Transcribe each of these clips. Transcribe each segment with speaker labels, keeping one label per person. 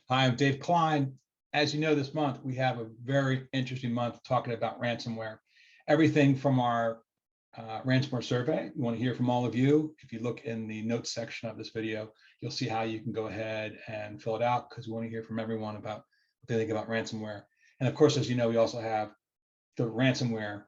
Speaker 1: Hi, I'm Dave Klein. As you know, this month we have a very interesting month talking about ransomware. Everything from our ransomware survey. We want to hear from all of you. If you look in the notes section of this video, you'll see how you can go ahead and fill it out because we want to hear from everyone about what they think about ransomware. And of course, as you know, we also have the ransomware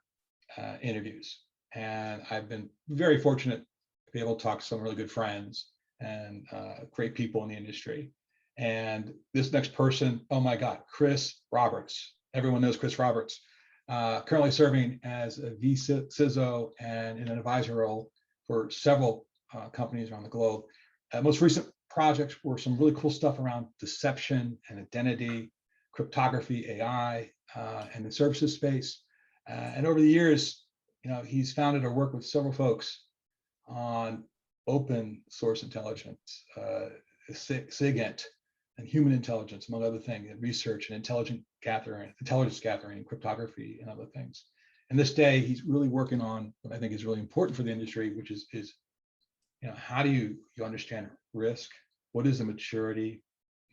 Speaker 1: interviews. And I've been very fortunate to be able to talk to some really good friends and great people in the industry. And this next person, oh my God, Chris Roberts. Everyone knows Chris Roberts. Currently serving as a CISO and in an advisor role for several companies around the globe. Most recent projects were some really cool stuff around deception and identity, cryptography, AI, and the services space. And over the years, he's founded or worked with several folks on open source intelligence, SIGINT, and human intelligence, among other things, and research and intelligence gathering, and cryptography and other things. And this day, he's really working on what I think is really important for the industry, which is how do you understand risk? What is the maturity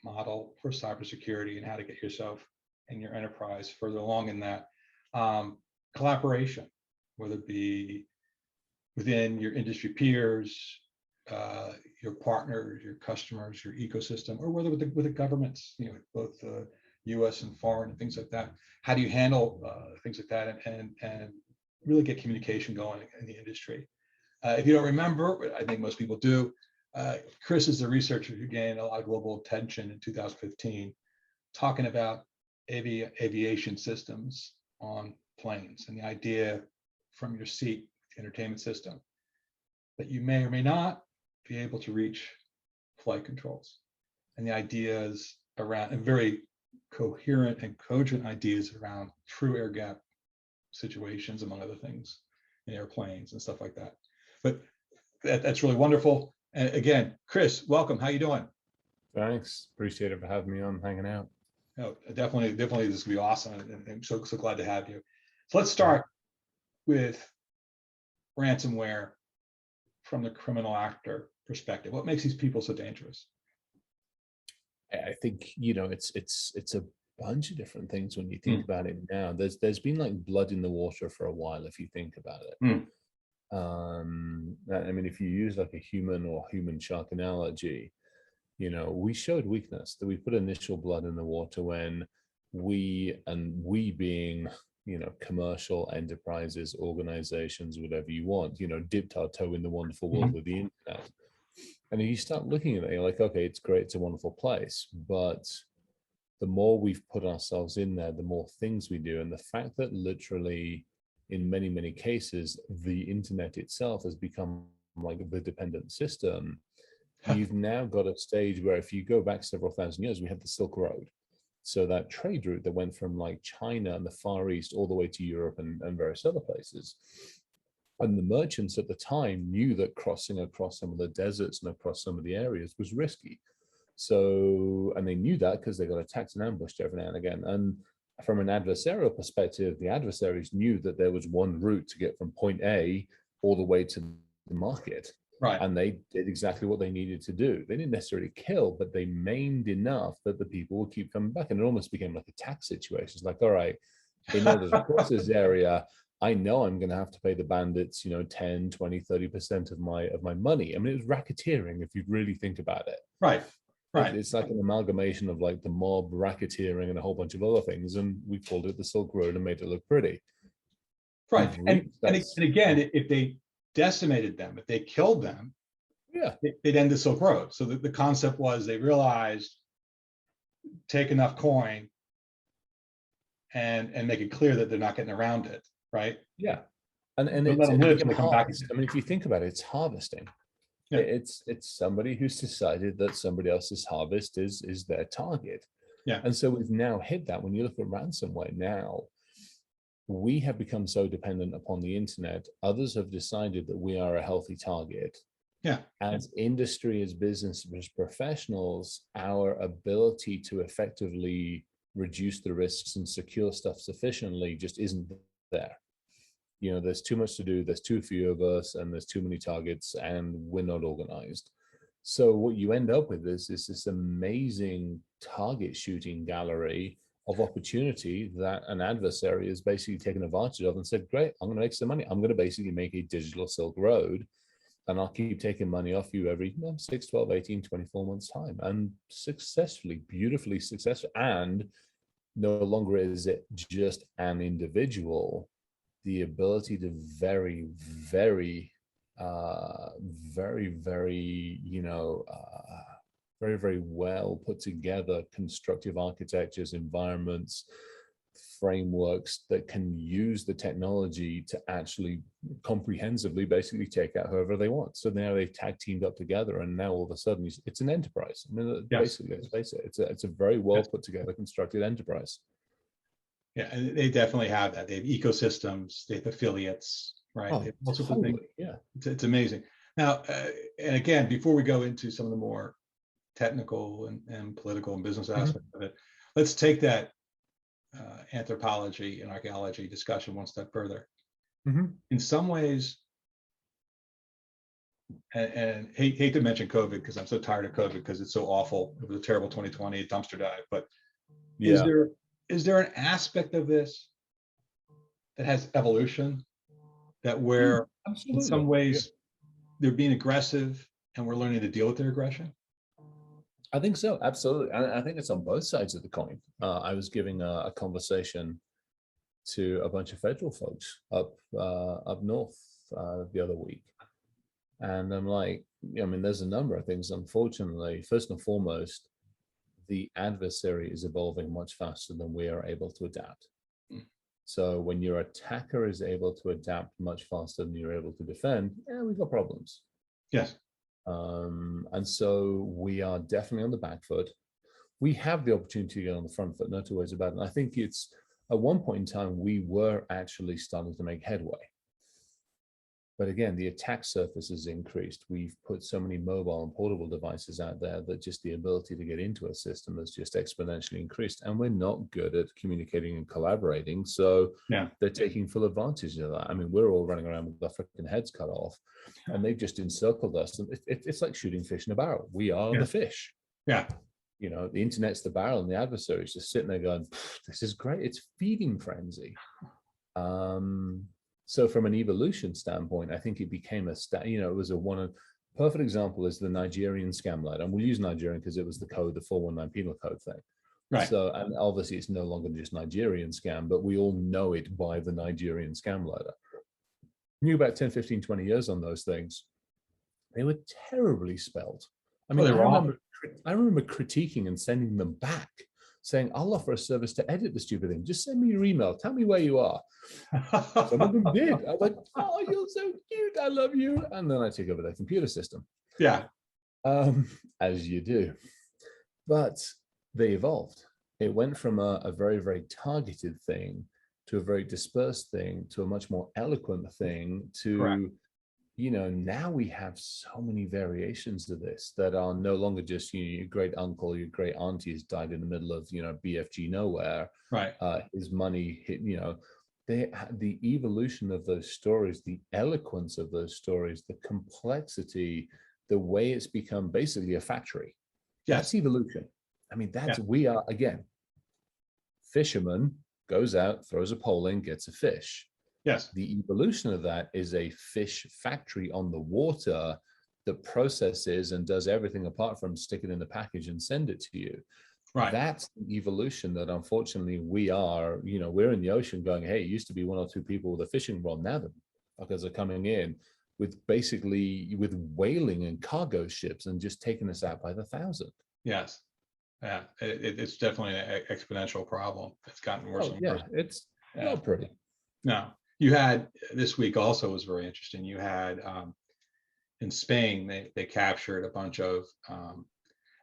Speaker 1: model for cybersecurity, and how to get yourself and your enterprise further along in that collaboration, whether it be within your industry peers, your partners, your customers, your ecosystem, or whether with the governments, both U.S. and foreign and things like that. How do you handle things like that and really get communication going in the industry? If you don't remember, I think most people do, Chris is the researcher who gained a lot of global attention in 2015, talking about aviation systems on planes and the idea from your seat, the entertainment system, that you may or may not be able to reach flight controls, and the ideas around, and very coherent and cogent ideas around true air gap situations, among other things, in airplanes and stuff like that. But that's really wonderful. And again, Chris, welcome. How you doing?
Speaker 2: Thanks. Appreciate it for having me on, hanging out.
Speaker 1: No, definitely, this is gonna be awesome, and I'm so glad to have you. So let's start with ransomware from the criminal actor perspective. What makes these people so dangerous?
Speaker 2: I think it's a bunch of different things when you think about it now. There's been like blood in the water for a while, if you think about it. I mean, if you use like a human or human shark analogy, we showed weakness, that we put initial blood in the water when we being commercial enterprises, organizations, whatever you want, dipped our toe in the wonderful world of the internet. And you start looking at it, you're like, okay, it's great, it's a wonderful place, but the more we've put ourselves in there, the more things we do. And the fact that literally in many, many cases, the internet itself has become like the dependent system. You've now got a stage where if you go back several thousand years, we had the Silk Road. So that trade route that went from like China and the Far East all the way to Europe and various other places. And the merchants at the time knew that crossing across some of the deserts and across some of the areas was risky. So, and they knew that because they got attacked and ambushed every now and again. And from an adversarial perspective, the adversaries knew that there was one route to get from point A all the way to the market.
Speaker 1: Right.
Speaker 2: And they did exactly what they needed to do. They didn't necessarily kill, but they maimed enough that the people would keep coming back. And it almost became like a tax situation. It's like, all right, in order to cross this area, I know I'm going to have to pay the bandits, 10, 20, 30% of my money. I mean, it was racketeering if you really think about it.
Speaker 1: Right. Right.
Speaker 2: It's like an amalgamation of like the mob, racketeering, and a whole bunch of other things. And we called it the Silk Road and made it look pretty.
Speaker 1: Right. And again, if they decimated them, if they killed them,
Speaker 2: yeah,
Speaker 1: they'd end the Silk Road. So the concept was they realized, take enough coin and make it clear that they're not getting around it, right?
Speaker 2: Yeah. And
Speaker 1: come back.
Speaker 2: I mean, if you think about it, it's harvesting. Yeah. It's somebody who's decided that somebody else's harvest is their target.
Speaker 1: Yeah.
Speaker 2: And so we've now hit that. When you look at ransomware now, we have become so dependent upon the internet. Others have decided that we are a healthy target.
Speaker 1: Yeah.
Speaker 2: As industry, as business, as professionals, our ability to effectively reduce the risks and secure stuff sufficiently just isn't there. There's too much to do, there's too few of us, and there's too many targets, and we're not organized. So what you end up with is this amazing target shooting gallery of opportunity that an adversary has basically taken advantage of and said, great, I'm going to make some money. I'm going to basically make a digital Silk Road, and I'll keep taking money off you every 6, 12, 18, 24 months time, and successfully, beautifully successful. And no longer is it just an individual. The ability to very, very, very, very well put together constructive architectures, environments, frameworks that can use the technology to actually comprehensively basically take out whoever they want. So now they've tag teamed up together, and now all of a sudden it's an enterprise. I mean, basically, let's face it, it's a very well put together, constructed enterprise.
Speaker 1: Yeah, and they definitely have that. They have ecosystems, they have affiliates, right?
Speaker 2: Oh, totally. Yeah,
Speaker 1: it's amazing. Now, and again, before we go into some of the more technical and political and business aspects of it, let's take that anthropology and archaeology discussion one step further. In some ways, and hate to mention COVID because I'm so tired of COVID because it's so awful. It was a terrible 2020 dumpster dive. But is there an aspect of this that has evolution, that where in some ways they're being aggressive and we're learning to deal with their aggression?
Speaker 2: I think so, absolutely. I think it's on both sides of the coin. I was giving a conversation to a bunch of federal folks up north the other week, and I'm like, I mean, there's a number of things. Unfortunately, first and foremost, the adversary is evolving much faster than we are able to adapt. So when your attacker is able to adapt much faster than you're able to defend, we've got problems.
Speaker 1: Yes.
Speaker 2: And so we are definitely on the back foot. We have the opportunity to get on the front foot, no two ways about it. And I think it's at one point in time, we were actually starting to make headway. But again, the attack surface has increased. We've put so many mobile and portable devices out there that just the ability to get into a system has just exponentially increased. And we're not good at communicating and collaborating. So they're taking full advantage of that. I mean, we're all running around with our freaking heads cut off, and they've just encircled us. And it's like shooting fish in a barrel. We are the fish.
Speaker 1: Yeah.
Speaker 2: You know, the internet's the barrel, and the adversary is just sitting there going, this is great. It's feeding frenzy. So from an evolution standpoint, I think it became it was a perfect example is the Nigerian scam letter. And we'll use Nigerian because it was the code, the 419 penal code thing.
Speaker 1: Right.
Speaker 2: So, and obviously it's no longer just Nigerian scam, but we all know it by the Nigerian scam letter. Knew about 10, 15, 20 years on those things. They were terribly spelled. I mean, I remember critiquing and sending them back, saying, I'll offer a service to edit the stupid thing. Just send me your email. Tell me where you are. Some of them did. I was like, oh, you're so cute. I love you. And then I took over their computer system.
Speaker 1: Yeah.
Speaker 2: As you do. But they evolved. It went from a very, very targeted thing to a very dispersed thing to a much more eloquent thing to,
Speaker 1: Correct.
Speaker 2: You know, now we have so many variations of this that are no longer just, you know, your great uncle, your great auntie has died in the middle of, you know, BFG nowhere.
Speaker 1: Right.
Speaker 2: His money hit, you know, the evolution of those stories, the eloquence of those stories, the complexity, the way it's become basically a factory.
Speaker 1: Yes.
Speaker 2: That's evolution. I mean, we are, again, fisherman goes out, throws a pole in, gets a fish.
Speaker 1: Yes.
Speaker 2: The evolution of that is a fish factory on the water that processes and does everything apart from stick it in the package and send it to you. Right. That's the evolution that unfortunately we are, you know, we're in the ocean going, hey, it used to be 1 or 2 people with a fishing rod. Now the fuckers are coming in with whaling and cargo ships and just taking us out by the thousand.
Speaker 1: Yes. Yeah. It's definitely an exponential problem. It's gotten worse and worse.
Speaker 2: It's not pretty.
Speaker 1: No. You had this week also was very interesting. You had in Spain, they captured a bunch of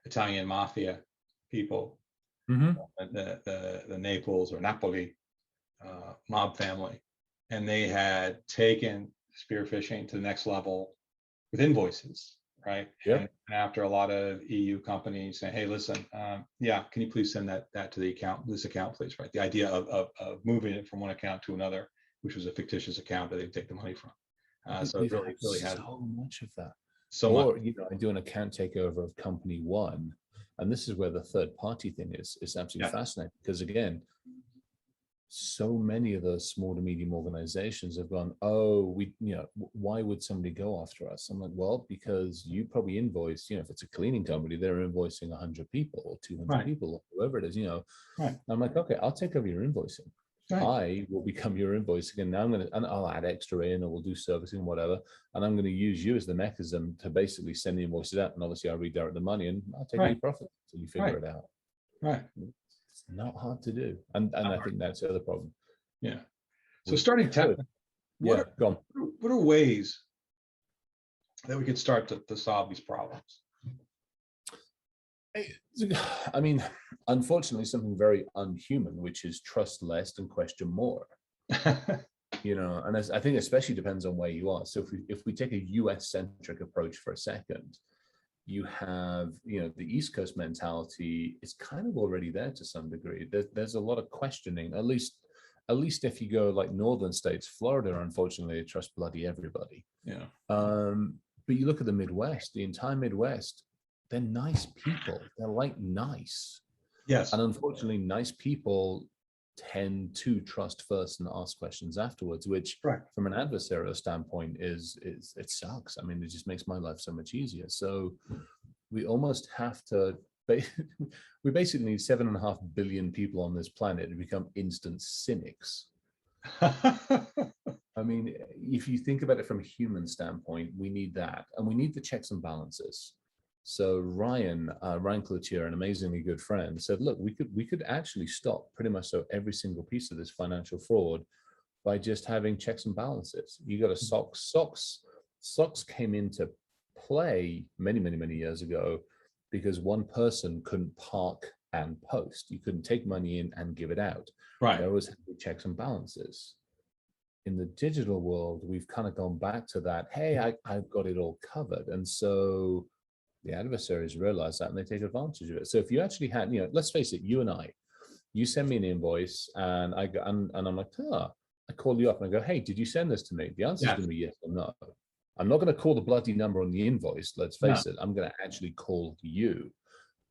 Speaker 1: Italian mafia people, the Naples or Napoli mob family, and they had taken spearfishing to the next level with invoices, right?
Speaker 2: Yeah.
Speaker 1: And after a lot of EU companies saying, hey, listen, can you please send that to this account, please, right? The idea of moving it from one account to another, which was a fictitious account that they take the money from. So it really has
Speaker 2: so much of that.
Speaker 1: So much.
Speaker 2: Or, I do an account takeover of company one. And this is where the third party thing is absolutely fascinating, because again, so many of those small to medium organizations have gone, oh, why would somebody go after us? I'm like, well, because you probably invoice, if it's a cleaning company, they're invoicing 100 people or 200 people, or whoever it is,
Speaker 1: Right.
Speaker 2: I'm like, okay, I'll take over your invoicing.
Speaker 1: Right.
Speaker 2: I will become your invoicing, and now and I'll add extra in, or we'll do servicing, whatever. And I'm going to use you as the mechanism to basically send the invoices out. And obviously I'll redirect the money and I'll take any profit until you figure it out.
Speaker 1: Right.
Speaker 2: It's not hard to do. And I think that's the other problem.
Speaker 1: Yeah. So starting tech, what are ways that we could start to solve these problems?
Speaker 2: I mean, unfortunately, something very unhuman, which is trust less and question more. And I think especially depends on where you are. So if we take a US centric approach for a second, you have, the East Coast mentality is kind of already there to some degree. There's a lot of questioning, at least if you go like northern states. Florida, unfortunately, they trust bloody everybody.
Speaker 1: Yeah.
Speaker 2: But you look at the Midwest, the entire Midwest, they're nice people. They're like nice.
Speaker 1: Yes.
Speaker 2: And unfortunately, nice people tend to trust first and ask questions afterwards, which from an adversarial standpoint is it sucks. I mean, it just makes my life so much easier. So we almost have to, we basically need 7.5 billion people on this planet to become instant cynics. I mean, if you think about it from a human standpoint, we need that, and we need the checks and balances. So Ryan Cloutier, an amazingly good friend, said, look, we could actually stop pretty much every single piece of this financial fraud by just having checks and balances. You got a SOX came into play many years ago because one person couldn't park and post. You couldn't take money in and give it out.
Speaker 1: Right.
Speaker 2: There was checks and balances. In the digital world, we've kind of gone back to that. Hey, I've got it all covered. And so the adversaries realize that and they take advantage of it. So if you actually had, let's face it, you and you send me an invoice and I'm like, I call you up and I go, hey, did you send this to me? The answer is going to be yes or no. I'm not going to call the bloody number on the invoice. Let's face it. I'm going to actually call you.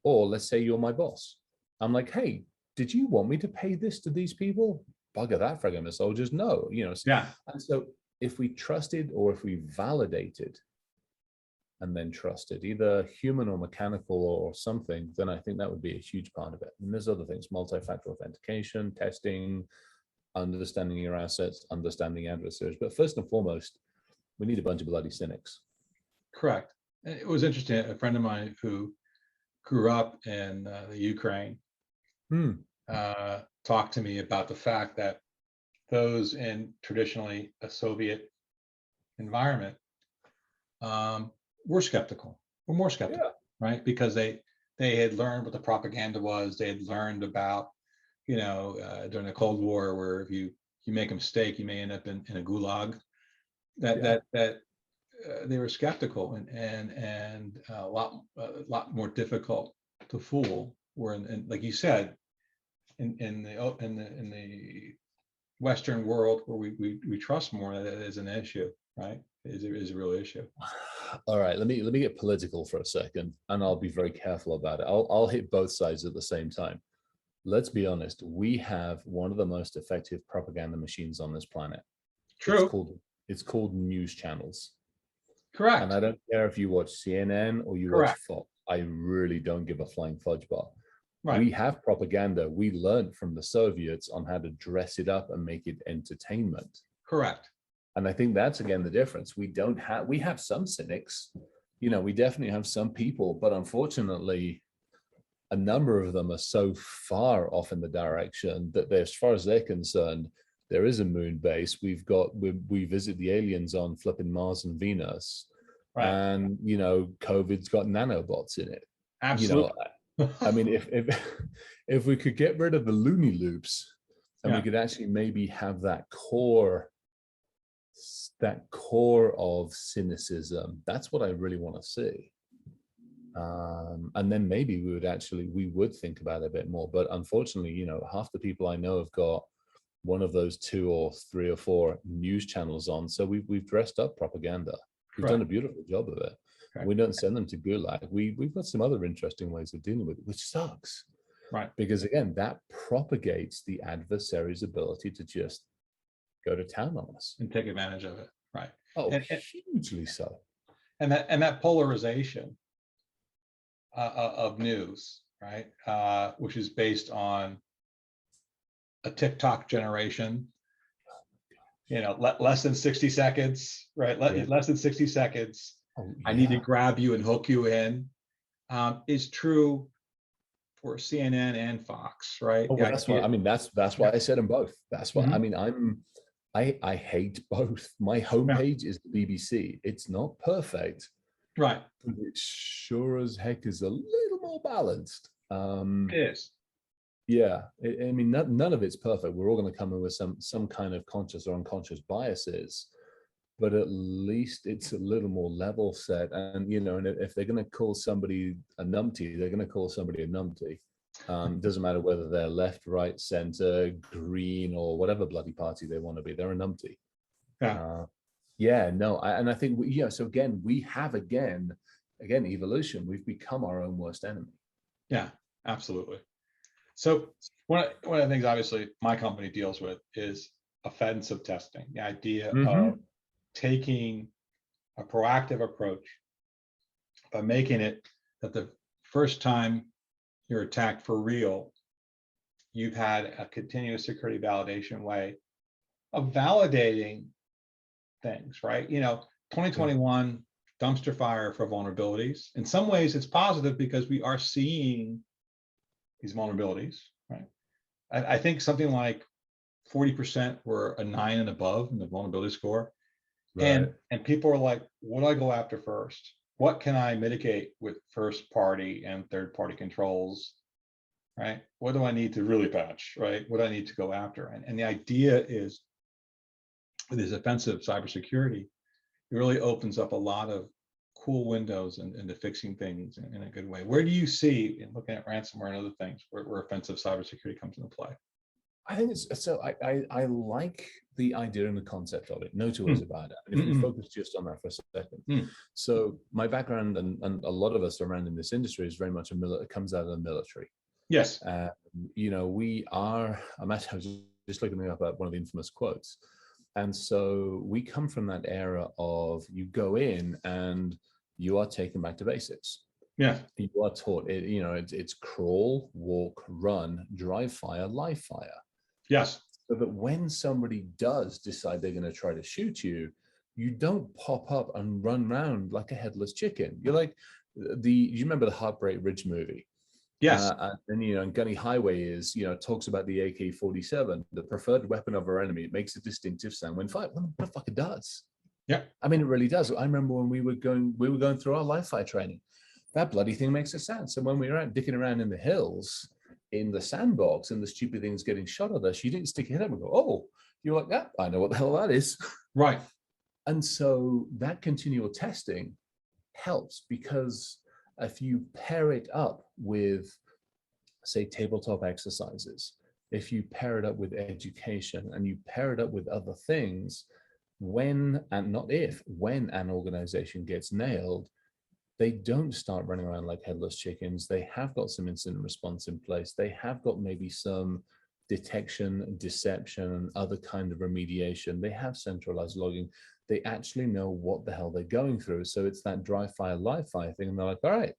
Speaker 2: Or let's say you're my boss. I'm like, hey, did you want me to pay this to these people? Bugger that, frag the soldiers. No, And so if we trusted or if we validated and then trusted, either human or mechanical or something, then I think that would be a huge part of it. And there's other things, multi-factor authentication, testing, understanding your assets, understanding adversaries. But first and foremost, we need a bunch of bloody cynics.
Speaker 1: Correct. It was interesting. A friend of mine who grew up in the Ukraine talked to me about the fact that those in traditionally a Soviet environment were skeptical. We're more skeptical, right? Because they had learned what the propaganda was. They had learned about, during the Cold War, where if you make a mistake, you may end up in a gulag. That they were skeptical and a lot more difficult to fool. Where in like you said, in the Western world where we trust more, that is an issue, right? Is a real issue.
Speaker 2: All right, let me get political for a second, and I'll be very careful about it. I'll hit both sides at the same time. Let's be honest. We have one of the most effective propaganda machines on this planet.
Speaker 1: True.
Speaker 2: It's called news channels.
Speaker 1: Correct.
Speaker 2: And I don't care if you watch CNN or you watch Fox. I really don't give a flying fudge bar. Right. We have propaganda. We learned from the Soviets on how to dress it up and make it entertainment.
Speaker 1: Correct.
Speaker 2: And I think that's, again, the difference. We have some cynics, we definitely have some people, but unfortunately, a number of them are so far off in the direction that as far as they're concerned, there is a moon base. We visit the aliens on flipping Mars and Venus. Right. And, COVID's got nanobots in it.
Speaker 1: Absolutely.
Speaker 2: I mean, if we could get rid of the loony loops and we could actually maybe have that core of cynicism, that's what I really want to see. And then maybe we would think about it a bit more. But unfortunately, half the people I know have got one of those 2 or 3 or 4 news channels on. So we've dressed up propaganda. We've done a beautiful job of it. We don't send them to Gulag. We've got some other interesting ways of dealing with it, which sucks.
Speaker 1: Right.
Speaker 2: Because again, that propagates the adversary's ability to just go to town on us.
Speaker 1: And take advantage of it. Right.
Speaker 2: Oh,
Speaker 1: And
Speaker 2: hugely so.
Speaker 1: that polarization of news, right, which is based on a TikTok generation, less than 60 seconds, right? Less than 60 seconds.
Speaker 2: Oh,
Speaker 1: I need to grab you and hook you in, is true for CNN and Fox, right?
Speaker 2: Oh, well, that's why. I mean, that's why I said them both. That's why. I mean, I hate both. My homepage is the BBC. It's not perfect,
Speaker 1: right?
Speaker 2: But it sure as heck is a little more balanced.
Speaker 1: It is.
Speaker 2: Yeah, I mean, none of it's perfect. We're all going to come in with some kind of conscious or unconscious biases, but at least it's a little more level set. And and if they're going to call somebody a numpty, they're going to call somebody a numpty. Doesn't matter whether they're left, right, center, green, or whatever bloody party they want to be. They're a numpty. And I think so again, we have again evolution. We've become our own worst enemy.
Speaker 1: Yeah, absolutely. So one of the things obviously my company deals with is offensive testing, the idea of taking a proactive approach by making it that the first time you're attacked for real, you've had a continuous security validation way of validating things, right? 2021 dumpster fire for vulnerabilities. In some ways it's positive because we are seeing these vulnerabilities, right? I think something like 40% were a 9 and above in the vulnerability score. Right. And people are like, what do I go after first? What can I mitigate with first party and third party controls, right? What do I need to really patch, right? What do I need to go after? And the idea is with this offensive cybersecurity, it really opens up a lot of cool windows into fixing things in a good way. Where do you see, in looking at ransomware and other things, where offensive cybersecurity comes into play?
Speaker 2: I think it's so. I like the idea and the concept of it. No two ways about it. And if we focus just on that for a second, so my background and a lot of us around in this industry is very much it comes out of the military.
Speaker 1: Yes.
Speaker 2: We are. I was just looking up at one of the infamous quotes, and so we come from that era of you go in and you are taken back to basics.
Speaker 1: Yeah.
Speaker 2: You are taught it's crawl, walk, run, dry fire, live fire.
Speaker 1: Yes.
Speaker 2: So that when somebody does decide they're going to try to shoot you, you don't pop up and run around like a headless chicken. You're like you remember the Heartbreak Ridge movie?
Speaker 1: Yes.
Speaker 2: And Gunny Highway talks about the AK-47, the preferred weapon of our enemy. It makes a distinctive sound when fired. Well, the fuck it does.
Speaker 1: Yeah.
Speaker 2: I mean, it really does. I remember when we were going through our live fire training. That bloody thing makes a sound. So when we were out dicking around in the hills, in the sandbox, and the stupid thing's getting shot at us, you didn't stick your head up and go, oh, you're like, yeah, I know what the hell that is.
Speaker 1: Right.
Speaker 2: And so that continual testing helps, because if you pair it up with, say, tabletop exercises, if you pair it up with education and you pair it up with other things, when an organization gets nailed, they don't start running around like headless chickens. They have got some incident response in place. They have got maybe some detection, deception, and other kind of remediation. They have centralized logging. They actually know what the hell they're going through. So it's that dry fire, live fire thing. And they're like, all right,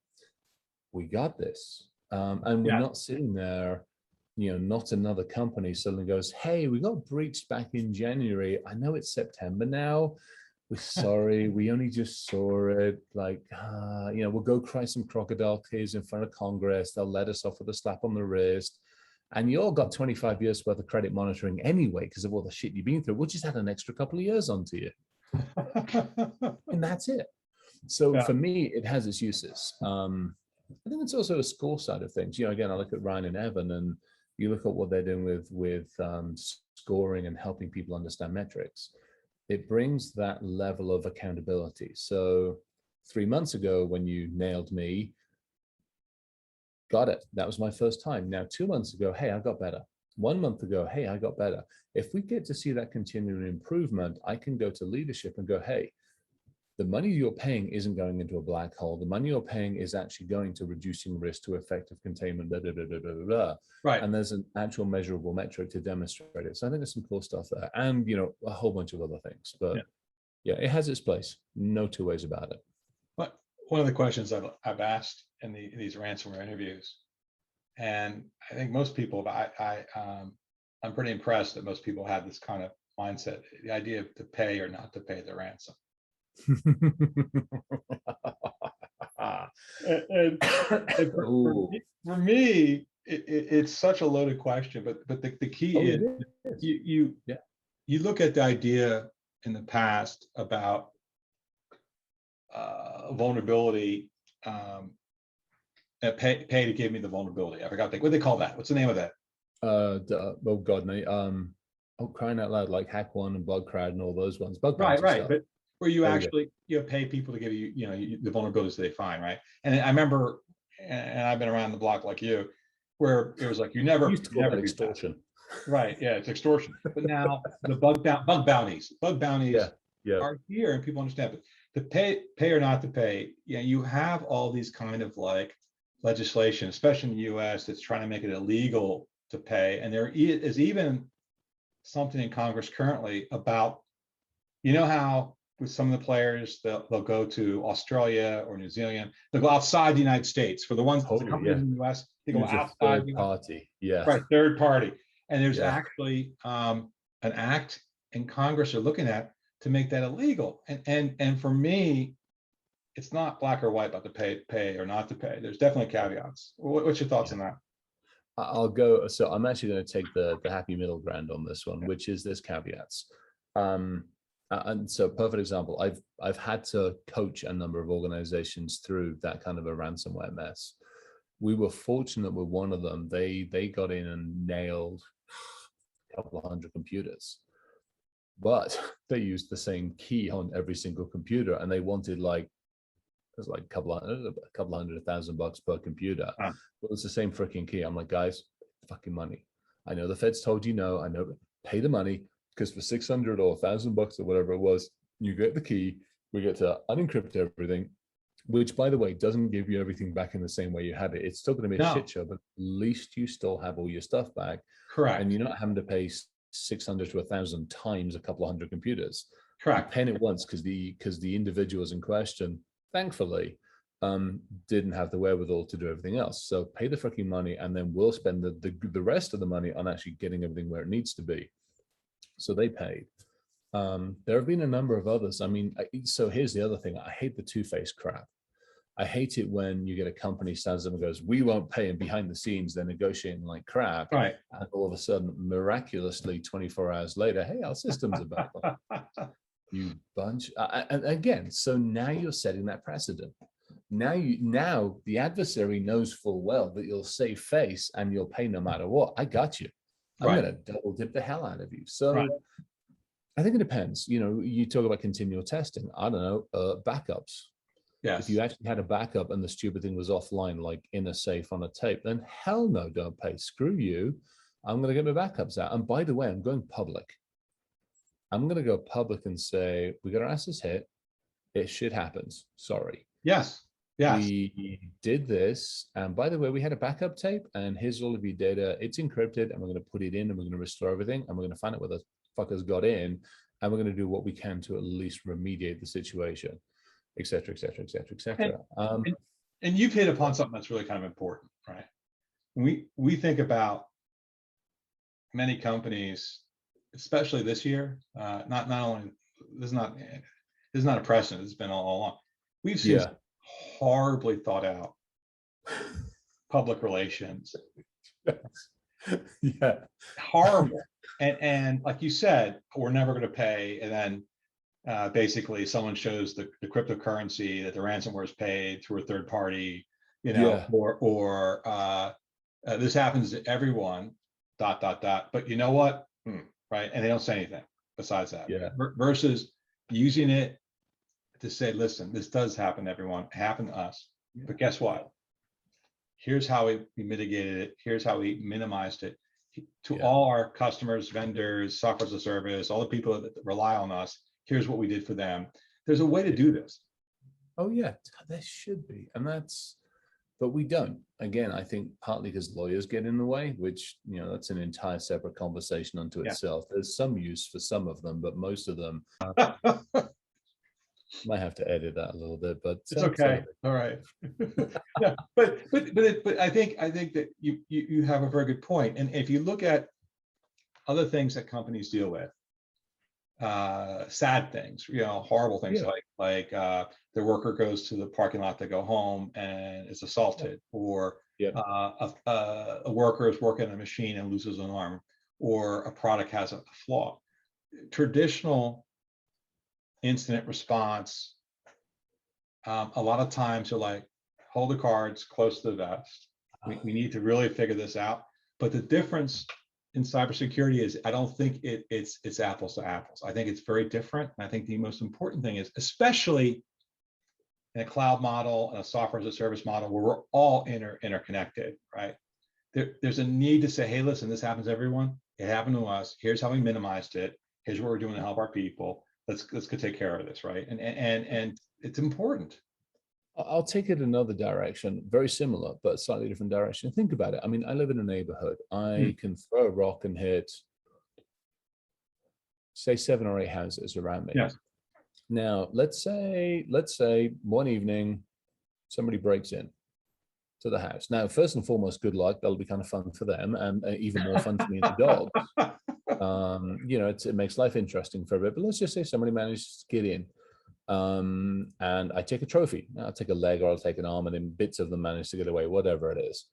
Speaker 2: we got this. And we're not sitting there, not another company suddenly goes, hey, we got breached back in January. I know it's September now. We're sorry, we only just saw it. Like, we'll go cry some crocodile tears in front of Congress. They'll let us off with a slap on the wrist. And you all got 25 years worth of credit monitoring anyway, because of all the shit you've been through. We'll just add an extra couple of years onto you. And that's it. So for me, it has its uses. I think it's also a score side of things. Again, I look at Ryan and Evan, and you look at what they're doing with scoring and helping people understand metrics. It brings that level of accountability. So 3 months ago, when you nailed me, got it. That was my first time. Now, 2 months ago, hey, I got better. 1 month ago, hey, I got better. If we get to see that continuing improvement, I can go to leadership and go, hey, the money you're paying isn't going into a black hole. The money you're paying is actually going to reducing risk to effective containment, blah, blah, blah, blah, blah, blah.
Speaker 1: Right.
Speaker 2: And there's an actual measurable metric to demonstrate it. So I think there's some cool stuff there, and a whole bunch of other things. But yeah, it has its place. No two ways about it.
Speaker 1: But one of the questions I've asked in these ransomware interviews, and I think most people, I'm pretty impressed that most people have this kind of mindset, the idea of to pay or not to pay the ransom. and for me, it's such a loaded question, but the key is you look at the idea in the past about vulnerability, pay to give me the vulnerability. I forgot what they call that. What's the name of that?
Speaker 2: Oh God, no. Oh, crying out loud, like Hack One and Bug Crowd and all those ones. Bug
Speaker 1: right.
Speaker 2: Stuff.
Speaker 1: But where you actually pay people to give you the vulnerabilities that they find, right? And I remember, and I've been around the block like you, where it was like you never do
Speaker 2: extortion.
Speaker 1: Right? Yeah, it's extortion. But now the bug bounties are here, and people understand. But to pay or not to pay, you have all these kind of like legislation, especially in the U.S., that's trying to make it illegal to pay, and there is even something in Congress currently about, how with some of the players, they'll go to Australia or New Zealand, they'll go outside the United States. For the ones the companies in the US, they go outside
Speaker 2: third party.
Speaker 1: Right, third party. And there's actually an act in Congress are looking at to make that illegal. And for me, it's not black or white about to pay or not to pay. There's definitely caveats. What's your thoughts on that?
Speaker 2: I'll go. So I'm actually going to take the happy middle ground on this one, which is there's caveats. And so, perfect example. I've had to coach a number of organizations through that kind of a ransomware mess. We were fortunate with one of them. They got in and nailed a couple of hundred computers, but they used the same key on every single computer, and they wanted like a couple of $100,000 per computer. But it's the same freaking key. I'm like, guys, fucking money. I know the feds told you no. I know, pay the money, because for $600 or $1,000 or whatever it was, you get the key. We get to unencrypt everything, which, by the way, doesn't give you everything back in the same way you had it. It's still going to be a shit show, but at least you still have all your stuff back.
Speaker 1: Correct.
Speaker 2: And you're not having to pay 600 to 1,000 times a couple of hundred computers.
Speaker 1: Correct.
Speaker 2: You're paying it once because the individuals in question, thankfully, didn't have the wherewithal to do everything else. So pay the freaking money, and then we'll spend the rest of the money on actually getting everything where it needs to be. So they paid. There have been a number of others. I mean, so here's the other thing. I hate the two-faced crap. I hate it when you get a company stands up and goes, we won't pay, and behind the scenes they're negotiating like crap.
Speaker 1: Right.
Speaker 2: And all of a sudden, miraculously, 24 hours later, hey, our systems are back on. You bunch. And again, so now you're setting that precedent. Now the adversary knows full well that you'll save face and you'll pay no matter what. I got you. I'm going to double dip the hell out of you. So I think it depends. You talk about continual testing. I don't know, backups. Yes. If you actually had a backup and the stupid thing was offline, like in a safe on a tape, then hell no, don't pay. Screw you. I'm going to get my backups out. And by the way, I'm going public. I'm going to go public and say, we got our asses hit. Shit happens. Sorry.
Speaker 1: Yes.
Speaker 2: We did this. And by the way, we had a backup tape, and here's all of your data. It's encrypted, and we're going to put it in, and we're going to restore everything, and we're going to find out where the fuckers got in, and we're going to do what we can to at least remediate the situation, et cetera, et cetera, et cetera, et cetera.
Speaker 1: And you've hit upon something that's really kind of important, right? We think about many companies, especially this year, not only, this is not a precedent, it's been all along. We've seen horribly thought out public relations. Horrible. And like you said, we're never going to pay. And then basically someone shows the cryptocurrency that the ransomware is paid through a third party, or this happens to everyone, ... But you know what? Right. And they don't say anything besides that. Versus using it to say, listen, this does happen to everyone, it happened to us. But guess what? Here's how we mitigated it. Here's how we minimized it. To all our customers, vendors, software as a service, all the people that rely on us, here's what we did for them. There's a way to do this.
Speaker 2: Oh yeah, there should be, but we don't. Again, I think partly because lawyers get in the way, which, that's an entire separate conversation unto
Speaker 1: Yeah.
Speaker 2: itself. There's some use for some of them, but most of them might have to edit that a little bit, but
Speaker 1: It's okay. All right. Yeah, but I think that you have a very good point. And if you look at other things that companies deal with, sad things, horrible things,
Speaker 2: Yeah.
Speaker 1: like the worker goes to the parking lot to go home and is assaulted, or
Speaker 2: Yeah.
Speaker 1: a worker is working on a machine and loses an arm, or a product has a flaw. Traditional incident response, a lot of times you're like, hold the cards close to the vest. We need to really figure this out. But the difference in cybersecurity is, I don't think it's apples to apples. I think it's very different. And I think the most important thing is, especially in a cloud model and a software as a service model where we're all interconnected, right? There's a need to say, hey, listen, this happens to everyone. It happened to us. Here's how we minimized it. Here's what we're doing to help our people. Let's go take care of this, right? And it's important.
Speaker 2: I'll take it another direction, very similar, but slightly different direction. Think about it. I mean, I live in a neighborhood. I can throw a rock and hit, say, 7 or 8 houses around me.
Speaker 1: Yes.
Speaker 2: Now, let's say one evening, somebody breaks in to the house. Now, first and foremost, good luck. That'll be kind of fun for them, and even more fun for me and the dogs. It makes life interesting for a bit. But let's just say somebody manages to get in. And I take a trophy. I'll take a leg or I'll take an arm, and then bits of them manage to get away, whatever it is.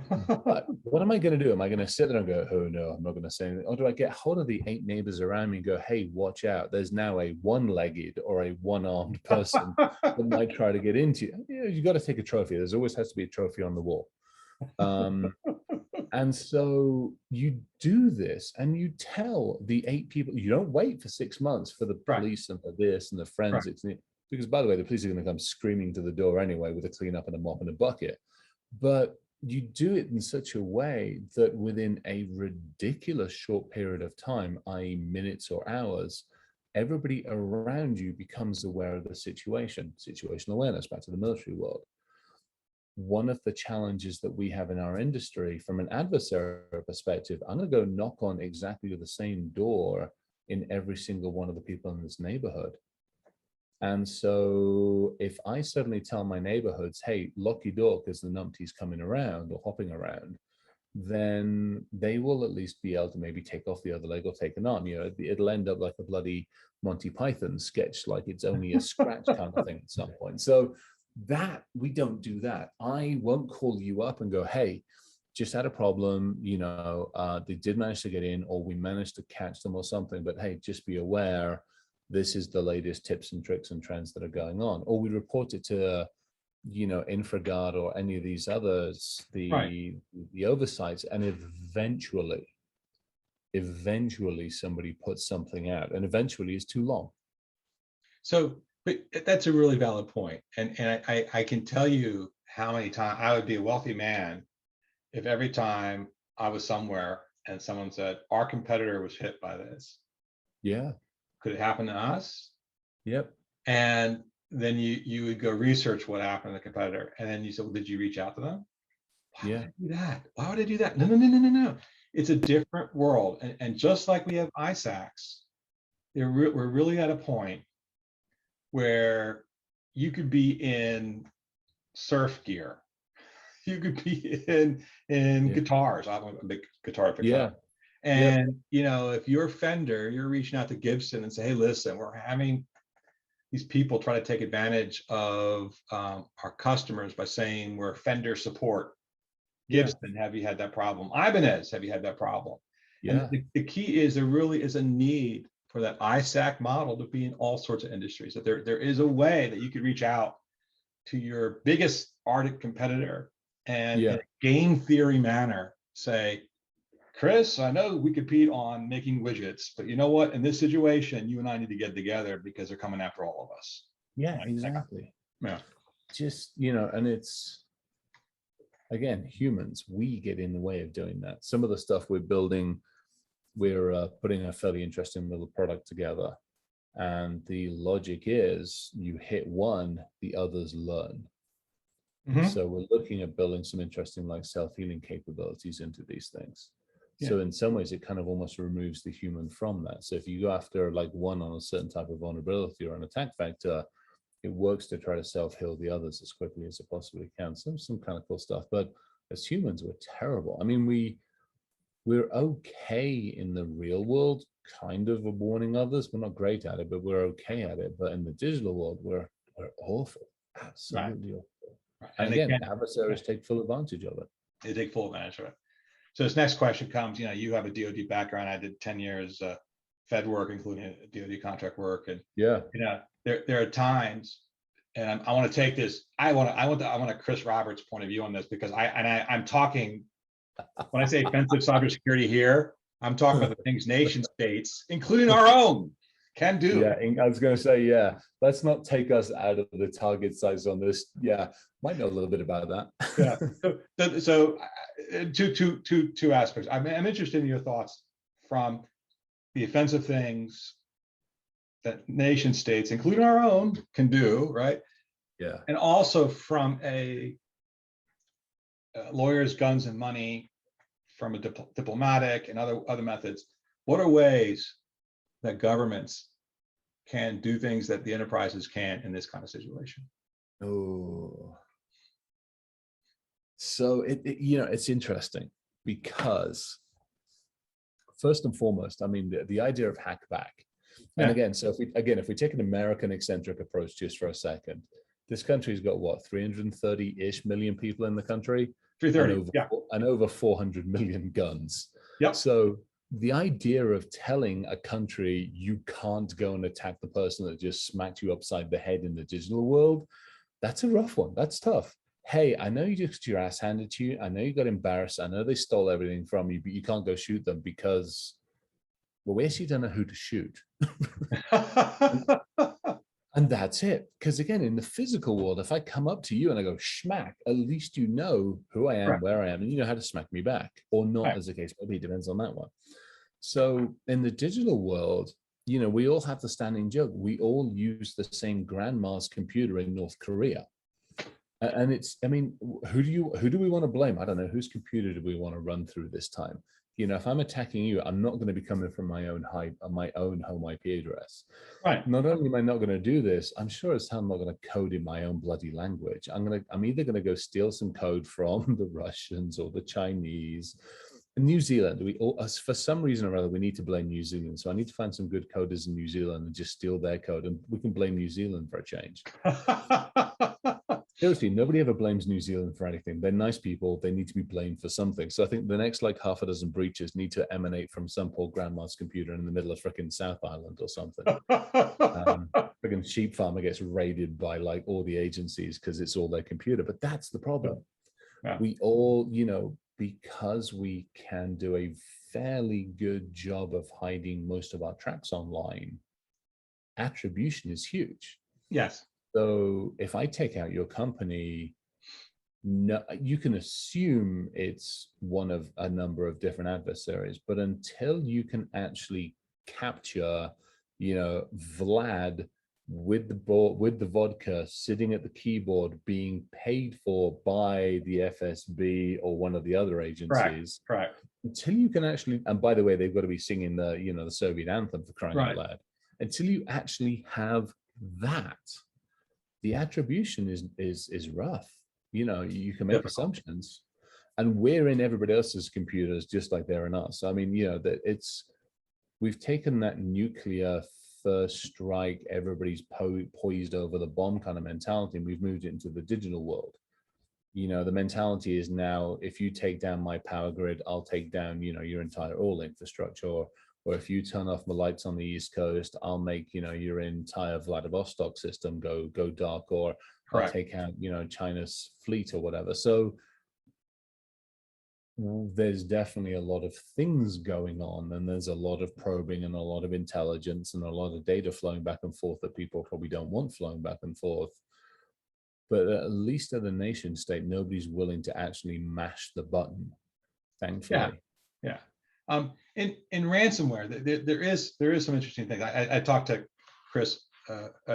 Speaker 2: But what am I going to do? Am I going to sit there and go, oh no, I'm not going to say anything? Or do I get hold of the 8 neighbors around me and go, hey, watch out. There's now a one-legged or a one-armed person that might try to get into you. You got to take a trophy. There's always has to be a trophy on the wall. And so you do this and you tell the 8 people, you don't wait for 6 months for the police and for this and the forensics. Right. Because, by the way, the police are going to come screaming to the door anyway with a cleanup and a mop and a bucket. But you do it in such a way that within a ridiculous short period of time, i.e. minutes or hours, everybody around you becomes aware of the situation. Situational awareness, back to the military world. One of the challenges that we have in our industry from an adversary perspective, I'm going to go knock on exactly the same door in every single one of the people in this neighborhood. And so if I suddenly tell my neighborhoods, hey, lock your door because the numpty's coming around or hopping around, then they will at least be able to maybe take off the other leg or take an arm. It'll end up like a bloody Monty Python sketch, like it's only a scratch kind of thing at some point. So that we don't do that. I won't call you up and go, hey, just had a problem, they did manage to get in, or we managed to catch them or something, but hey, just be aware, this is the latest tips and tricks and trends that are going on. Or we report it to InfraGard or any of these others, the oversights, and eventually somebody puts something out, and eventually is too long.
Speaker 1: So, but that's a really valid point. And I can tell you how many times I would be a wealthy man if every time I was somewhere and someone said, our competitor was hit by this.
Speaker 2: Yeah.
Speaker 1: Could it happen to us?
Speaker 2: Yep.
Speaker 1: And then you would go research what happened to the competitor. And then you said, well, did you reach out to them? Why would I do that? Why would I do that? No. It's a different world. And just like we have ISACs, we're really at a point where you could be in surf gear, you could be in guitars. I'm a big guitar fan.
Speaker 2: Yeah.
Speaker 1: And if you're Fender, you're reaching out to Gibson and say, hey, listen, we're having these people try to take advantage of our customers by saying we're Fender support. Gibson, have you had that problem? Ibanez, have you had that problem? Yeah. And the key is there really is a need for that ISAC model to be in all sorts of industries. That there is a way that you could reach out to your biggest Arctic competitor and in a game theory manner say, Chris, I know we compete on making widgets, but you know what? In this situation, you and I need to get together because they're coming after all of us.
Speaker 2: Yeah, exactly.
Speaker 1: Yeah.
Speaker 2: Just, and it's, again, humans, we get in the way of doing that. Some of the stuff we're building, we're putting a fairly interesting little product together And the logic is you hit one, the others learn.
Speaker 1: Mhm.
Speaker 2: So we're looking at building some interesting like self-healing capabilities into these things.
Speaker 1: Yeah.
Speaker 2: So in some ways, it kind of almost removes the human from that. So if you go after like one on a certain type of vulnerability or an attack vector, it works to try to self-heal the others as quickly as it possibly can. Some kind of cool stuff. But as humans, we're terrible. I mean, we're okay in the real world, kind of warning others. We're not great at it, but we're okay at it. But in the digital world, we're awful, absolutely awful.
Speaker 1: Right.
Speaker 2: And
Speaker 1: And
Speaker 2: again, adversaries take full advantage of it.
Speaker 1: they take full advantage of it. So this next question comes, you have a DoD background. I did 10 years Fed work, including DoD contract work. And
Speaker 2: Yeah.
Speaker 1: there are times, and I want to take this, I want a Chris Roberts point of view on this, because I'm talking, when I say offensive cybersecurity here, I'm talking about the things nation states, including our own, can do.
Speaker 2: Yeah, I was going to say, yeah, let's not take us out of the target size on this. Yeah, might know a little bit about that.
Speaker 1: Yeah. So two aspects. I'm interested in your thoughts from the offensive things that nation states, including our own, can do, right?
Speaker 2: Yeah.
Speaker 1: And also from a lawyers, guns, and money, from a diplomatic and other methods. What are ways that governments can do things that the enterprises can't in this kind of situation?
Speaker 2: Oh, so it's interesting because first and foremost, I mean, the idea of hack back. And again, so if we take an American eccentric approach just for a second, this country's got what, 330-ish million people in the country?
Speaker 1: 330,
Speaker 2: and over 400 million guns.
Speaker 1: Yep.
Speaker 2: So the idea of telling a country you can't go and attack the person that just smacked you upside the head in the digital world, that's a rough one. That's tough. Hey, I know you just got your ass handed to you. I know you got embarrassed. I know they stole everything from you, but you can't go shoot them because, well, we actually don't know who to shoot. And that's it. Because again, in the physical world, if I come up to you and I go schmack, at least you know who I am, where I am, and you know how to smack me back, or not, as the case may be. Depends on that one. So in the digital world, we all have the standing joke. We all use the same grandma's computer in North Korea. And it's, I mean, who do we want to blame? I don't know. Whose computer do we want to run through this time? If I'm attacking you, I'm not going to be coming from my own home IP address.
Speaker 1: Right.
Speaker 2: Not only am I not going to do this, I'm sure as hell I'm not going to code in my own bloody language. I'm either going to go steal some code from the Russians or the Chinese. In New Zealand, for some reason or other, we need to blame New Zealand. So I need to find some good coders in New Zealand and just steal their code, and we can blame New Zealand for a change. Seriously, nobody ever blames New Zealand for anything. They're nice people. They need to be blamed for something. So I think the next like half a dozen breaches need to emanate from some poor grandma's computer in the middle of freaking South Island or something. Freaking sheep farmer gets raided by like all the agencies because it's all their computer. But that's the problem.
Speaker 1: Yeah.
Speaker 2: We all, because we can do a fairly good job of hiding most of our tracks online, attribution is huge.
Speaker 1: Yes.
Speaker 2: So if I take out your company, no, you can assume it's one of a number of different adversaries, but until you can actually capture, Vlad with the vodka sitting at the keyboard being paid for by the FSB or one of the other agencies.
Speaker 1: Correct.
Speaker 2: Until you can actually, and by the way, they've got to be singing the Soviet anthem for crying out loud. Until you actually have that, the attribution is rough. You can make assumptions, and we're in everybody else's computers just like they're in us. I mean, that we've taken that nuclear first strike, everybody's poised over the bomb kind of mentality, and we've moved it into the digital world. The mentality is now, if you take down my power grid, I'll take down, your entire oil infrastructure. Or if you turn off the lights on the East Coast, I'll make, your entire Vladivostok system go dark, or I'll take out, China's fleet or whatever. So there's definitely a lot of things going on, and there's a lot of probing and a lot of intelligence and a lot of data flowing back and forth that people probably don't want flowing back and forth. But at least at the nation state, nobody's willing to actually mash the button, thankfully.
Speaker 1: In ransomware, there is some interesting things. I talked to Chris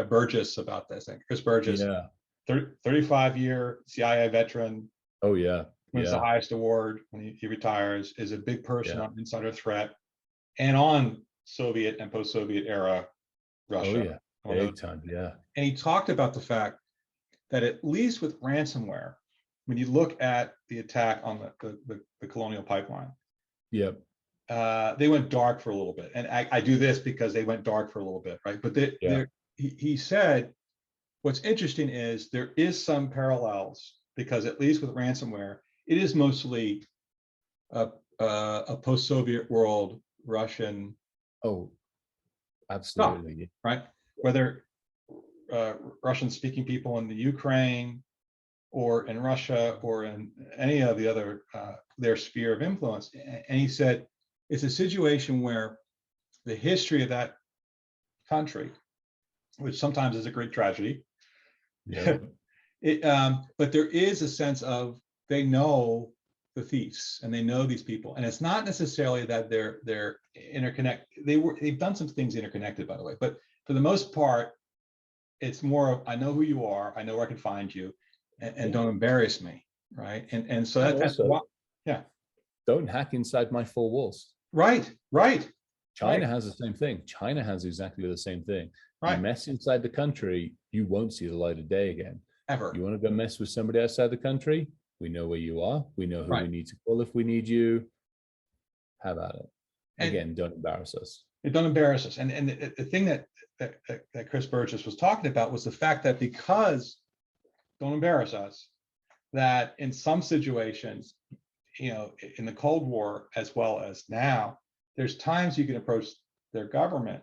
Speaker 1: Burgess about this. And Chris Burgess,
Speaker 2: Yeah.
Speaker 1: 35-year CIA veteran,
Speaker 2: Oh yeah.
Speaker 1: wins the
Speaker 2: Yeah.
Speaker 1: highest award when he retires, is a big person
Speaker 2: Yeah.
Speaker 1: on insider threat and on Soviet and post-Soviet era
Speaker 2: Oh
Speaker 1: Russia.
Speaker 2: yeah. Big time. Yeah.
Speaker 1: And he talked about the fact that at least with ransomware, when you look at the attack on the Colonial Pipeline,
Speaker 2: Yep.
Speaker 1: they went dark for a little bit. And I do this because they went dark for a little bit, right? But he said, what's interesting is there is some parallels because at least with ransomware, it is mostly a post-Soviet world Russian.
Speaker 2: Oh, absolutely.
Speaker 1: Right? Whether Russian-speaking people in the Ukraine or in Russia or in any of the other their sphere of influence. And he said it's a situation where the history of that country, which sometimes is a great tragedy,
Speaker 2: Yeah.
Speaker 1: but there is a sense of they know the thieves and they know these people, and it's not necessarily that they're interconnected. They've done some things interconnected, by the way, but for the most part, it's more of I know who you are, I know where I can find you, and don't embarrass me, right? And so that's why, yeah.
Speaker 2: Don't hack inside my four walls.
Speaker 1: Right.
Speaker 2: China has the same thing. China has exactly the same thing.
Speaker 1: Right.
Speaker 2: You mess inside the country, you won't see the light of day again.
Speaker 1: Ever.
Speaker 2: You want to go mess with somebody outside the country? We know where you are. We know who we need to call if we need you. How about it? Again, don't embarrass us.
Speaker 1: Don't embarrass us. And the thing that Chris Burgess was talking about was the fact that because don't embarrass us, that in some situations, you know, in the Cold War as well as now, there's times you can approach their government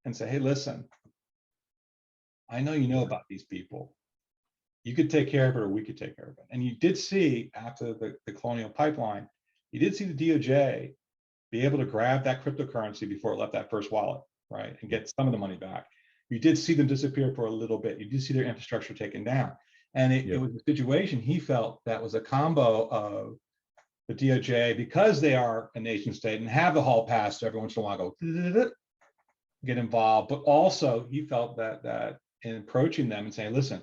Speaker 1: and say, hey, listen, I know you know about these people. You could take care of it or we could take care of it. And you did see after the Colonial Pipeline, you did see the DOJ be able to grab that cryptocurrency before it left that first wallet, right? And get some of the money back. You did see them disappear for a little bit. You did see their infrastructure taken down. And it was a situation he felt that was a combo of the DOJ, because they are a nation state and have the hall pass every once in a while, go get involved. But also he felt that in approaching them and saying, listen,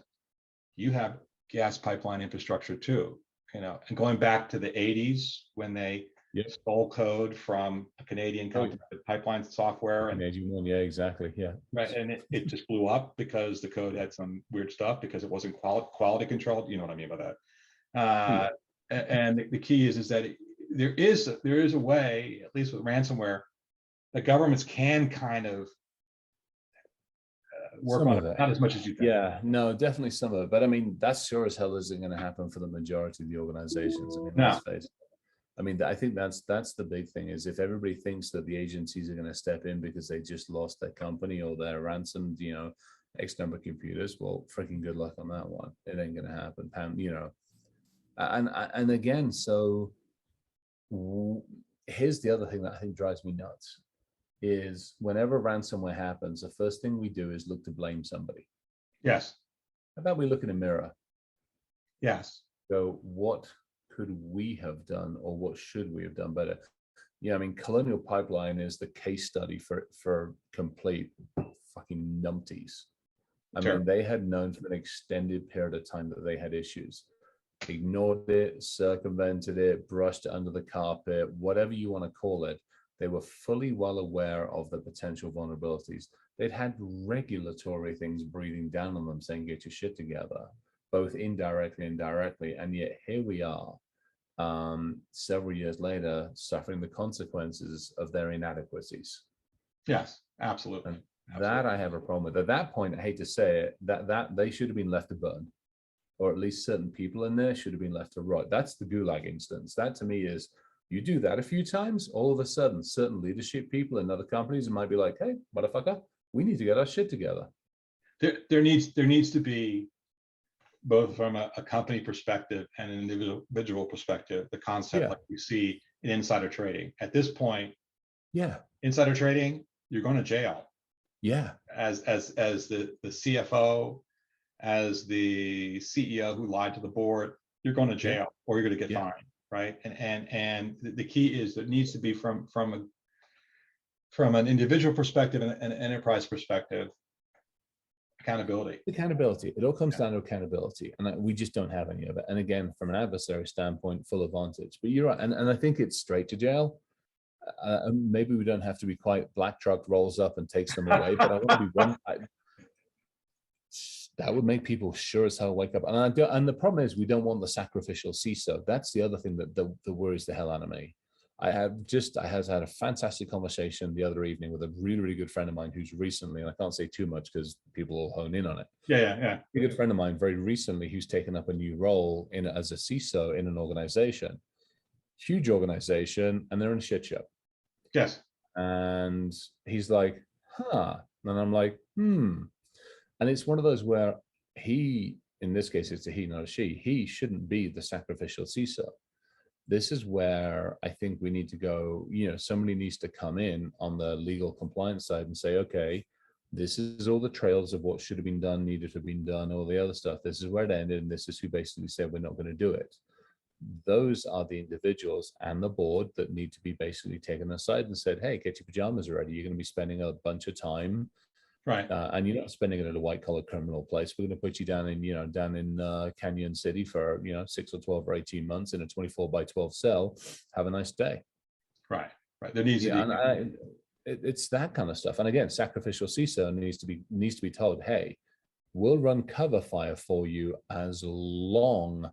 Speaker 1: you have gas pipeline infrastructure too, you know, and going back to the 80s when they stole code from a Canadian company, pipeline software. And
Speaker 2: Canadian one, yeah, exactly, yeah.
Speaker 1: Right, and it just blew up because the code had some weird stuff because it wasn't quality controlled. You know what I mean by that. And the key is that there is a way, at least with ransomware, that governments can kind of work on it, not as much as you think.
Speaker 2: Yeah, no, definitely some of it. But I mean, that's sure as hell isn't going to happen for the majority of the organizations. I mean, let's face it. I mean, I think that's the big thing is if everybody thinks that the agencies are going to step in because they just lost their company or they're ransomed, you know, X number of computers, well, freaking good luck on that one. It ain't going to happen, you know. And again, so here's the other thing that I think drives me nuts is whenever ransomware happens, the first thing we do is look to blame somebody.
Speaker 1: Yes.
Speaker 2: How about we look in a mirror?
Speaker 1: Yes.
Speaker 2: So what could we have done or what should we have done better? Yeah, I mean, Colonial Pipeline is the case study for complete fucking numpties. I mean, they had known for an extended period of time that they had issues. Ignored it, circumvented it, brushed it under the carpet, whatever you want to call it. They were fully well aware of the potential vulnerabilities. They'd had regulatory things breathing down on them saying, get your shit together, both indirectly and directly. And yet here we are, several years later, suffering the consequences of their inadequacies.
Speaker 1: Yes, absolutely.
Speaker 2: And that I have a problem with. At that point, I hate to say it, that they should have been left to burn, or at least certain people in there should have been left to rot. That's the Gulag instance. That to me is, you do that a few times, all of a sudden, certain leadership people in other companies might be like, hey, motherfucker, we need to get our shit together.
Speaker 1: There needs to be, both from a company perspective and an individual perspective, the concept like we see in insider trading. At this point, insider trading, you're going to jail.
Speaker 2: Yeah.
Speaker 1: As the CFO, as the CEO who lied to the board, you're going to jail or you're going to get fined, right? And the key is that it needs to be from an individual perspective and an enterprise perspective. Accountability.
Speaker 2: Accountability. It all comes down to accountability, and we just don't have any of it. And again, from an adversary standpoint, full advantage. But you're right, and I think it's straight to jail. Maybe we don't have to be quite black truck rolls up and takes them away, but I want to be one. That would make people sure as hell wake up. And the problem is we don't want the sacrificial CISO. That's the other thing that worries the hell out of me. I had a fantastic conversation the other evening with a really, really good friend of mine who's recently, and I can't say too much because people will hone in on it.
Speaker 1: Yeah.
Speaker 2: A good friend of mine very recently who's taken up a new role as a CISO in an organization, huge organization, and they're in a shit show.
Speaker 1: Yes.
Speaker 2: And he's like, huh. And I'm like, And it's one of those where he, in this case, it's a he, not a she, he shouldn't be the sacrificial CISO. This is where I think we need to go, somebody needs to come in on the legal compliance side and say, okay, this is all the trails of what should have been done, needed to have been done, all the other stuff. This is where it ended, and this is who basically said we're not going to do it. Those are the individuals and the board that need to be basically taken aside and said, hey, get your pajamas ready. You're going to be spending a bunch of time.
Speaker 1: Right.
Speaker 2: And you're not spending it at a white collar criminal place. We're going to put you down in Canyon City for 6 or 12 or 18 months in a 24/12 cell. Have a nice day.
Speaker 1: Right. There needs to be.
Speaker 2: It's that kind of stuff. And again, sacrificial CISO needs to be told, hey, we'll run cover fire for you as long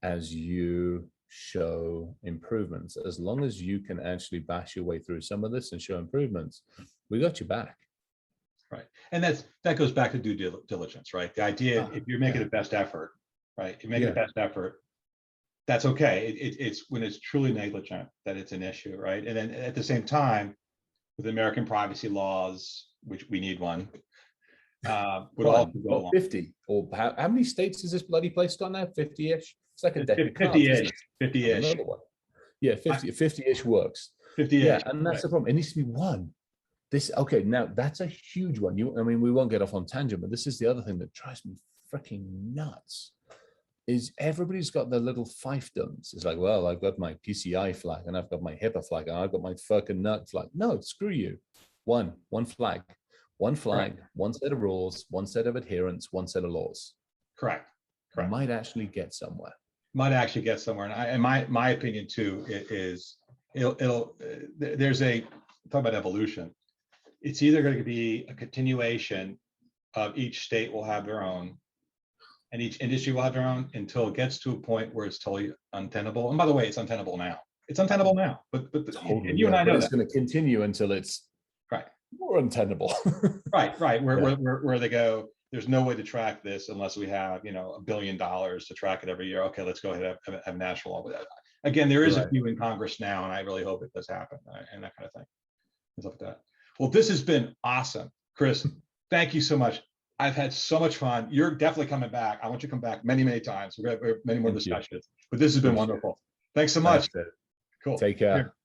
Speaker 2: as you show improvements. As long as you can actually bash your way through some of this and show improvements, we got your back.
Speaker 1: Right. And that goes back to due diligence, right? The idea, if you're making the best effort, right? You're making the best effort, that's okay. It's when it's truly negligent that it's an issue, right? And then at the same time, with American privacy laws, which we need one, would all go along.
Speaker 2: 50, or how many states is this bloody place got now? 50-ish? It's like a decade.
Speaker 1: 50-ish. 50-ish.
Speaker 2: Yeah, 50-ish works.
Speaker 1: 50-ish.
Speaker 2: Yeah, and that's the problem. It needs to be one. Now that's a huge one. We won't get off on tangent, but this is the other thing that drives me freaking nuts. Is everybody's got their little fiefdoms. It's like, well, I've got my PCI flag, and I've got my HIPAA flag, and I've got my fucking nut flag. No, screw you. One flag, right. One set of rules, one set of adherence, one set of laws.
Speaker 1: Correct.
Speaker 2: Might actually get somewhere.
Speaker 1: And my opinion too is there's talk about evolution. It's either going to be a continuation of each state will have their own, and each industry will have their own until it gets to a point where it's totally untenable. And by the way, it's untenable now. But
Speaker 2: totally,
Speaker 1: and you and I know
Speaker 2: it's going to continue until it's more untenable.
Speaker 1: right. Where they go, there's no way to track this unless we have $1 billion to track it every year. Okay, let's go ahead and have national law with that. Again, there is a few in Congress now, and I really hope it does happen, and that kind of thing. Stuff like that. Well, this has been awesome, Chris. Thank you so much. I've had so much fun. You're definitely coming back. I want you to come back many, many times. We have many more discussions, but this has been wonderful. Thanks so much.
Speaker 2: Cool. Take care.